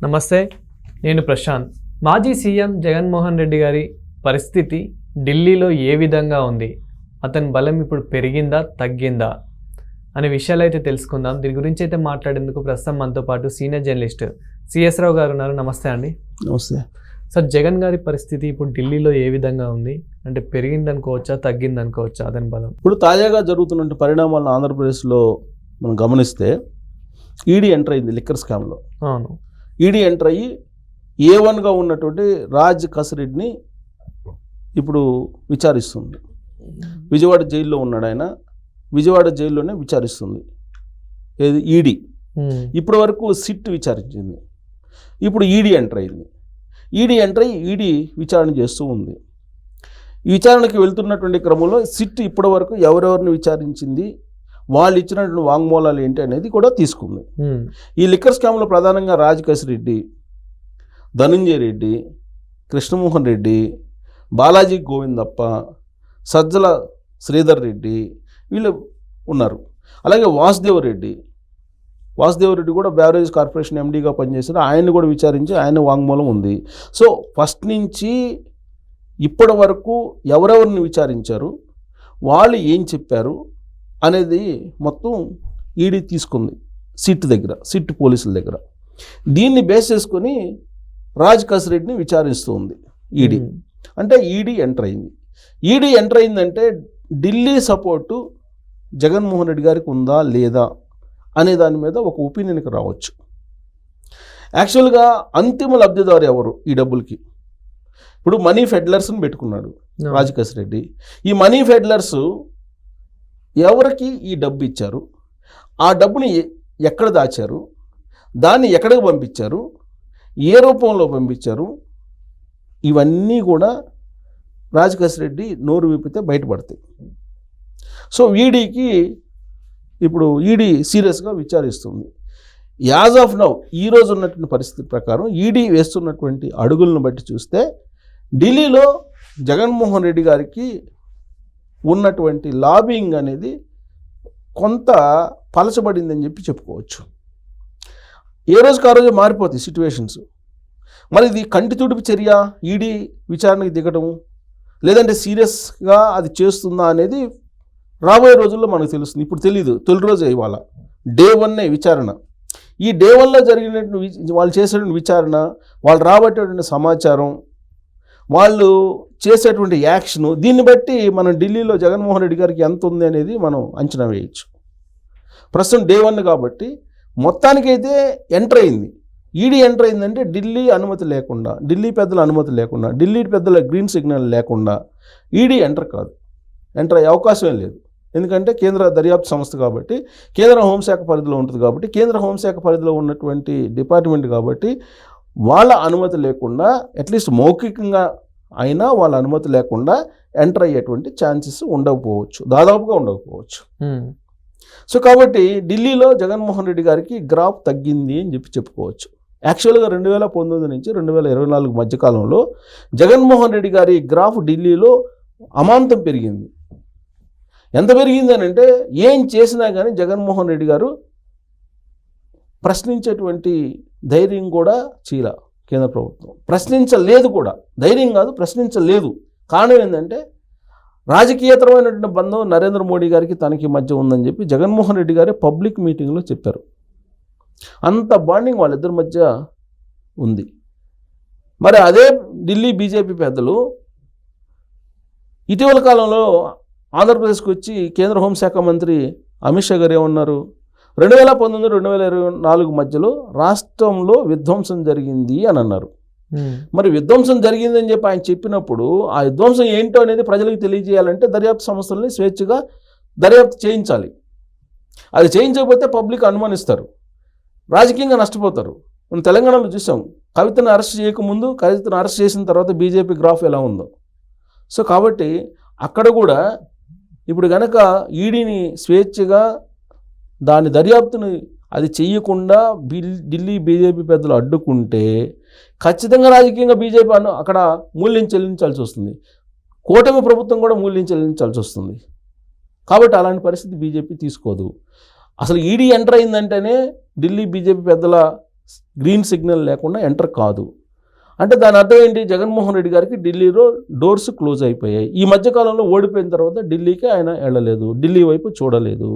నమస్తే, నేను ప్రశాంత్. మాజీ సీఎం జగన్మోహన్ రెడ్డి గారి పరిస్థితి ఢిల్లీలో ఏ విధంగా ఉంది, అతని బలం ఇప్పుడు పెరిగిందా తగ్గిందా అనే విషయాలు అయితే తెలుసుకుందాం. దీని గురించి అయితే మాట్లాడేందుకు ప్రస్తుతం మనతో పాటు సీనియర్ జర్నలిస్ట్ సిఎస్ రావు గారు ఉన్నారు. నమస్తే అండి. నమస్తే సార్, జగన్ గారి పరిస్థితి ఇప్పుడు ఢిల్లీలో ఏ విధంగా ఉంది, అంటే పెరిగిందనుకోవచ్చా తగ్గిందనుకోవచ్చా అతని బలం? ఇప్పుడు తాజాగా జరుగుతున్న పరిణామాలను ఆంధ్రప్రదేశ్లో మనం గమనిస్తే ఈడీ ఎంటర్ అయింది లిక్కర్ స్కామ్లో. అవును, ఈడీ ఎంటర్ అయ్యి A1గా ఉన్నటువంటి రాజ్ కసిరెడ్డిని ఇప్పుడు విచారిస్తుంది. విజయవాడ జైల్లో ఉన్నాడు ఆయన. విజయవాడ జైల్లోనే విచారిస్తుంది ఏది ఈడీ. ఇప్పటి వరకు సిట్ విచారించింది, ఇప్పుడు ఈడీ ఎంటర్ అయింది. ఈడీ ఎంటర్ అయ్యి ఈడీ విచారణ చేస్తూ ఉంది. ఈ విచారణకి వెళ్తున్నటువంటి క్రమంలో సిట్ ఇప్పటి వరకు ఎవరెవరిని విచారించింది, వాళ్ళు ఇచ్చినటువంటి వాంగ్మూలాలు ఏంటి అనేది కూడా తీసుకుంది. ఈ లిక్కర్ స్కామ్లో ప్రధానంగా రాజ్ కసిరెడ్డి, ధనుంజయ రెడ్డి, కృష్ణమోహన్ రెడ్డి, బాలాజీ గోవిందప్ప, సజ్జల శ్రీధర్ రెడ్డి వీళ్ళు ఉన్నారు. అలాగే వాసుదేవ్ రెడ్డి కూడా బ్యావరేజ్ కార్పొరేషన్ ఎండీగా పనిచేశారు. ఆయన్ని కూడా విచారించి ఆయన వాంగ్మూలం ఉంది. సో ఫస్ట్ నుంచి ఇప్పటి వరకు ఎవరెవరిని విచారించారు, వాళ్ళు ఏం చెప్పారు అనేది మొత్తం ఈడీ తీసుకుంది సిట్ పోలీసుల దగ్గర. దీన్ని బేస్ చేసుకొని రాజ్ కసిరెడ్డిని విచారిస్తూ ఉంది ఈడీ. అంటే ఈడీ ఎంటర్ అయింది. ఈడీ ఎంటర్ అయిందంటే ఢిల్లీ సపోర్టు జగన్మోహన్ రెడ్డి గారికి ఉందా లేదా అనే దాని మీద ఒక ఒపీనియన్కి రావచ్చు. యాక్చువల్గా అంతిమ లబ్ధిదారు ఎవరు ఈ డబ్బులకి? ఇప్పుడు మనీ ఫెడ్లర్స్ని పెట్టుకున్నాడు రాజ్ కసిరెడ్డి. ఈ మనీ ఫెడ్లర్స్ ఎవరికి ఈ డబ్బు ఇచ్చారు, ఆ డబ్బుని ఎక్కడ దాచారు, దాన్ని ఎక్కడికి పంపించారు, ఏ రూపంలో పంపించారు, ఇవన్నీ కూడా రాజ్ కసిరెడ్డి నోరు విప్పితే బయటపడతాయి. సో ఈడీకి ఇప్పుడు ఈడీ సీరియస్గా విచారిస్తుంది. యాజ్ ఆఫ్ నౌ ఈరోజు ఉన్నటువంటి పరిస్థితి ప్రకారం ఈడీ వేస్తున్నటువంటి అడుగులను బట్టి చూస్తే ఢిల్లీలో జగన్మోహన్ రెడ్డి గారికి ఉన్నటువంటి లాబింగ్ అనేది కొంత పలచబడిందని చెప్పుకోవచ్చు. ఏ రోజుకి ఆ రోజు మారిపోతాయి సిచ్యువేషన్స్. మరి ఇది కంటి తుడుపు చర్య ఈడీ విచారణకు దిగటము, లేదంటే సీరియస్గా అది చేస్తుందా అనేది రాబోయే రోజుల్లో మనకు తెలుస్తుంది. ఇప్పుడు తెలీదు, తొలి రోజే ఇవాళ డే 1 విచారణ. ఈ డే 1లో జరిగినటువంటి వాళ్ళు చేసేటువంటి విచారణ, వాళ్ళు రాబట్టేటువంటి సమాచారం, వాళ్ళు చేసేటువంటి యాక్షను, దీన్ని బట్టి మనం ఢిల్లీలో జగన్మోహన్ రెడ్డి గారికి ఎంత ఉంది అనేది మనం అంచనా వేయచ్చు. ప్రస్తుతం డే 1 కాబట్టి మొత్తానికైతే ఎంటర్ అయింది. ఈడీ ఎంటర్ అయిందంటే ఢిల్లీ అనుమతి లేకుండా, ఢిల్లీ పెద్దల అనుమతి లేకుండా, ఢిల్లీ పెద్దల గ్రీన్ సిగ్నల్ లేకుండా ఈడీ ఎంటర్ అయ్యే అవకాశం లేదు. ఎందుకంటే కేంద్ర దర్యాప్తు సంస్థ కాబట్టి, కేంద్ర హోంశాఖ పరిధిలో ఉంటుంది కాబట్టి, కేంద్ర హోంశాఖ పరిధిలో ఉన్నటువంటి డిపార్ట్మెంట్ కాబట్టి వాళ్ళ అనుమతి లేకుండా, అట్లీస్ట్ మౌఖికంగా అయినా వాళ్ళ అనుమతి లేకుండా ఎంటర్ అయ్యేటువంటి ఛాన్సెస్ దాదాపుగా ఉండకపోవచ్చు. సో కాబట్టి ఢిల్లీలో జగన్మోహన్ రెడ్డి గారికి గ్రాఫ్ తగ్గింది అని చెప్పుకోవచ్చు. యాక్చువల్గా 2019 నుంచి 2024 మధ్యకాలంలో జగన్మోహన్ రెడ్డి గారి గ్రాఫ్ ఢిల్లీలో అమాంతం పెరిగింది. ఎంత పెరిగింది అని అంటే, ఏం చేసినా కానీ జగన్మోహన్ రెడ్డి గారు ప్రశ్నించేటువంటి ధైర్యం కూడా కేంద్ర ప్రభుత్వం ప్రశ్నించలేదు కూడా. ధైర్యం కాదు, ప్రశ్నించలేదు. కారణం ఏంటంటే రాజకీయేతరమైనటువంటి బంధం నరేంద్ర మోడీ గారికి తనకి మధ్య ఉందని చెప్పి జగన్మోహన్ రెడ్డి గారే పబ్లిక్ మీటింగ్లో చెప్పారు. అంత బాండింగ్ వాళ్ళిద్దరి మధ్య ఉంది. మరి అదే ఢిల్లీ బీజేపీ పెద్దలు ఇటీవల కాలంలో ఆంధ్రప్రదేశ్కి వచ్చి కేంద్ర హోంశాఖ మంత్రి అమిత్ షా గారు ఏమన్నారు, 2019-2024 మధ్యలో రాష్ట్రంలో విధ్వంసం జరిగింది అని అన్నారు. మరి విధ్వంసం జరిగిందని చెప్పి ఆయన చెప్పినప్పుడు ఆ విధ్వంసం ఏంటో అనేది ప్రజలకు తెలియజేయాలంటే దర్యాప్తు సంస్థల్ని స్వేచ్ఛగా దర్యాప్తు చేయించాలి. అది చేయించకపోతే పబ్లిక్ అనుమానిస్తారు, రాజకీయంగా నష్టపోతారు. మనం తెలంగాణలో చూసాం, కవితను అరెస్ట్ చేయకముందు, కవితను అరెస్ట్ చేసిన తర్వాత బీజేపీ గ్రాఫ్ ఎలా ఉందో. సో కాబట్టి అక్కడ కూడా ఇప్పుడు కనుక ఈడీని స్వేచ్ఛగా దాని దర్యాప్తుని అది చెయ్యకుండా ఢిల్లీ బీజేపీ పెద్దలు అడ్డుకుంటే ఖచ్చితంగా రాజకీయంగా బీజేపీ అక్కడ మూల్యం చెల్లించాల్సి వస్తుంది. కూటమి ప్రభుత్వం కూడా మూల్యం చెల్లించాల్సి వస్తుంది. కాబట్టి అలాంటి పరిస్థితి బీజేపీ తీసుకోదు. అసలు ఈడీ ఎంటర్ అయిందంటేనే ఢిల్లీ బీజేపీ పెద్దల గ్రీన్ సిగ్నల్ లేకుండా ఎంటర్ కాదు. అంటే దాని అర్థం ఏంటి? జగన్మోహన్ రెడ్డి గారికి ఢిల్లీలో డోర్స్ క్లోజ్ అయిపోయాయి. ఈ మధ్యకాలంలో ఓడిపోయిన తర్వాత ఢిల్లీకి ఆయన వెళ్ళలేదు, ఢిల్లీ వైపు చూడలేదు.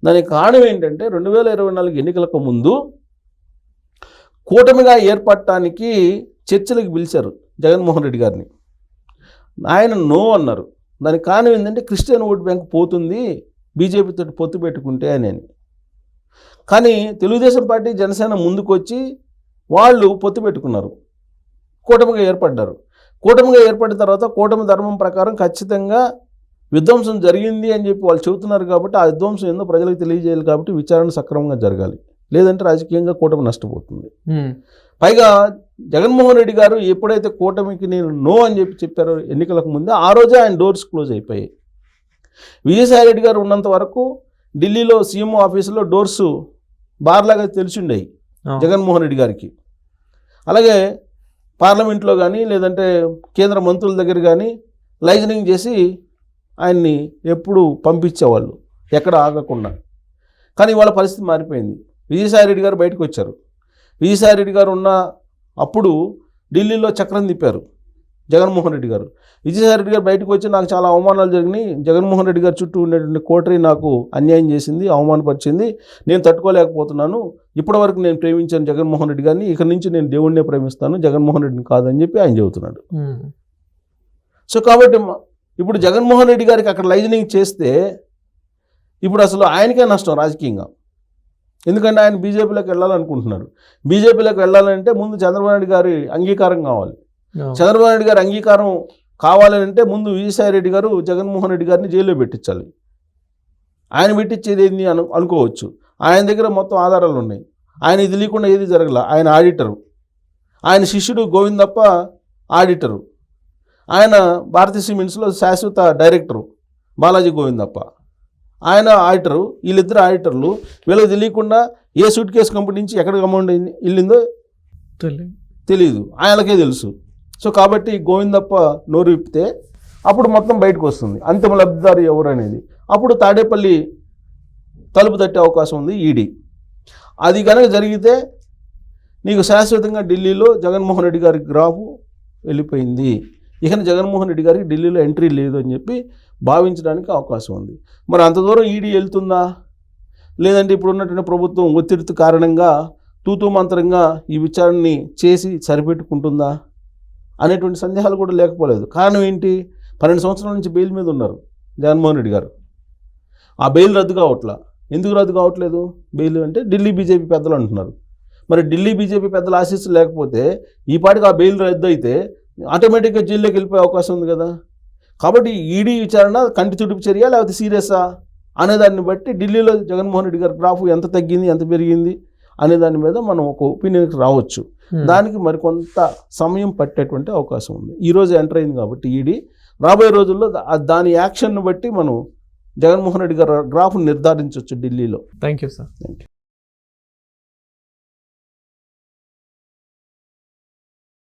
దానికి కారణం ఏంటంటే 2024 ఎన్నికలకు ముందు కూటమిగా ఏర్పడటానికి చర్చలకు పిలిచారు జగన్మోహన్ రెడ్డి గారిని. ఆయన నో అన్నారు. దానికి కారణం ఏంటంటే క్రిస్టియన్ ఓట్ బ్యాంక్ పోతుంది బీజేపీతో పొత్తు పెట్టుకుంటే అని. కానీ తెలుగుదేశం పార్టీ, జనసేన ముందుకు వచ్చి వాళ్ళు పొత్తు పెట్టుకున్నారు, కూటమిగా ఏర్పడ్డారు. కూటమిగా ఏర్పడిన తర్వాత కూటమి ధర్మం ప్రకారం ఖచ్చితంగా విధ్వంసం జరిగింది అని చెప్పి వాళ్ళు చెబుతున్నారు. కాబట్టి ఆ విధ్వంసం ఏందో ప్రజలకు తెలియజేయాలి. కాబట్టి విచారణ సక్రమంగా జరగాలి, లేదంటే రాజకీయంగా కూటమి నష్టపోతుంది. పైగా జగన్మోహన్ రెడ్డి గారు ఎప్పుడైతే కూటమికి నేను నో అని చెప్పారో ఎన్నికలకు ముందే, ఆ రోజే ఆయన డోర్స్ క్లోజ్ అయిపోయాయి. విజయసాయి రెడ్డి గారు ఉన్నంత వరకు ఢిల్లీలో సీఎం ఆఫీసులో డోర్స్ బార్లాగా తెలిసిండేవి జగన్మోహన్ రెడ్డి గారికి. అలాగే పార్లమెంట్లో కానీ లేదంటే కేంద్ర మంత్రుల దగ్గర కానీ లైజనింగ్ చేసి ఆయన్ని ఎప్పుడు పంపించేవాళ్ళు ఎక్కడ ఆగకుండా. కానీ ఇవాళ పరిస్థితి మారిపోయింది. విజయసాయి రెడ్డి గారు బయటకు వచ్చారు. విజయసాయి రెడ్డి గారు ఉన్న అప్పుడు ఢిల్లీలో చక్రం తిప్పారు జగన్మోహన్ రెడ్డి గారు. విజయసాయి రెడ్డి గారు బయటకు వచ్చి నాకు చాలా అవమానాలు జరిగినాయి, జగన్మోహన్ రెడ్డి గారు చుట్టూ ఉండేటువంటి కోటరీ నాకు అన్యాయం చేసింది, అవమానపరిచింది, నేను తట్టుకోలేకపోతున్నాను, ఇప్పటివరకు నేను ప్రేమించాను జగన్మోహన్ రెడ్డి గారిని, ఇక్కడి నుంచి నేను దేవుడినే ప్రేమిస్తాను, జగన్మోహన్ రెడ్డిని కాదని చెప్పి ఆయన చెబుతున్నాడు. సో కాబట్టి ఇప్పుడు జగన్మోహన్ రెడ్డి గారికి అక్కడ లైజనింగ్ చేస్తే ఇప్పుడు అసలు ఆయనకే నష్టం రాజకీయంగా. ఎందుకంటే ఆయన బీజేపీలోకి వెళ్ళాలనుకుంటున్నారు. బీజేపీలోకి వెళ్ళాలంటే ముందు చంద్రబాబు నాయుడు గారి అంగీకారం కావాలి. చంద్రబాబు నాయుడు గారి అంగీకారం కావాలంటే ముందు విజయసాయి రెడ్డి గారు జగన్మోహన్ రెడ్డి గారిని జైల్లో పెట్టించాలి. ఆయన పెట్టించేది ఏంది అనుకోవచ్చు. ఆయన దగ్గర మొత్తం ఆధారాలు ఉన్నాయి. ఆయన ఇది లేకుండా ఏది జరగల. ఆయన ఆడిటరు, ఆయన శిష్యుడు గోవిందప్ప ఆడిటరు, ఆయన భారతీయ సిమెంట్స్లో శాశ్వత డైరెక్టరు బాలాజీ గోవిందప్ప, ఆయన ఆడిటరు. వీళ్ళిద్దరు ఆడిటర్లు. వీళ్ళకి తెలియకుండా ఏ సూట్ కేసు కంపెనీ నుంచి ఎక్కడికి అమౌంట్ వెళ్ళిందో తెలియదు, ఆయనకే తెలుసు. సో కాబట్టి గోవిందప్ప నోరు విప్పితే అప్పుడు మొత్తం బయటకు వస్తుంది అంతిమ లబ్ధిదారు ఎవరు అనేది. అప్పుడు తాడేపల్లి తలుపు తట్టే అవకాశం ఉంది ఈడీ. అది కనుక జరిగితే నీకు శాశ్వతంగా ఢిల్లీలో జగన్మోహన్ రెడ్డి గారి గ్రాఫ్ వెళ్ళిపోయింది, ఇక జగన్మోహన్ రెడ్డి గారికి ఢిల్లీలో ఎంట్రీ లేదు అని చెప్పి భావించడానికి అవకాశం ఉంది. మరి అంత దూరం ఈడీ వెళ్తుందా, లేదంటే ఇప్పుడు ఉన్నటువంటి ప్రభుత్వం ఒత్తిడి కారణంగా తూతూ మంత్రంగా ఈ విచారణని చేసి సరిపెట్టుకుంటుందా అనేటువంటి సందేహాలు కూడా లేకపోలేదు. కారణం ఏంటి? 12 సంవత్సరాల నుంచి బెయిల్ మీద ఉన్నారు జగన్మోహన్ రెడ్డి గారు. ఆ బెయిల్ రద్దు కావట్లా. ఎందుకు రద్దు కావట్లేదు బెయిల్ అంటే? ఢిల్లీ బీజేపీ పెద్దలు అంటున్నారు. మరి ఢిల్లీ బీజేపీ పెద్దల ఆశీస్సు లేకపోతే ఈ పాటికి ఆ బెయిల్ రద్దు అయితే ఆటోమేటిక్గా జైల్లోకి వెళ్ళిపోయే అవకాశం ఉంది కదా. కాబట్టి ఈడీ విచారణ కంటి తుడుపు చర్య లేకపోతే సీరియసా అనేదాన్ని బట్టి ఢిల్లీలో జగన్మోహన్ రెడ్డి గారి గ్రాఫ్ ఎంత తగ్గింది, ఎంత పెరిగింది అనే దాని మీద మనం ఒక ఒపీనియన్కి రావచ్చు. దానికి మరికొంత సమయం పట్టేటువంటి అవకాశం ఉంది. ఈరోజు ఎంటర్ అయింది కాబట్టి ఈడీ రాబోయే రోజుల్లో దాని యాక్షన్ను బట్టి మనం జగన్మోహన్ రెడ్డి గారి గ్రాఫ్ నిర్ధారించవచ్చు ఢిల్లీలో. Thank you sir. Thank you.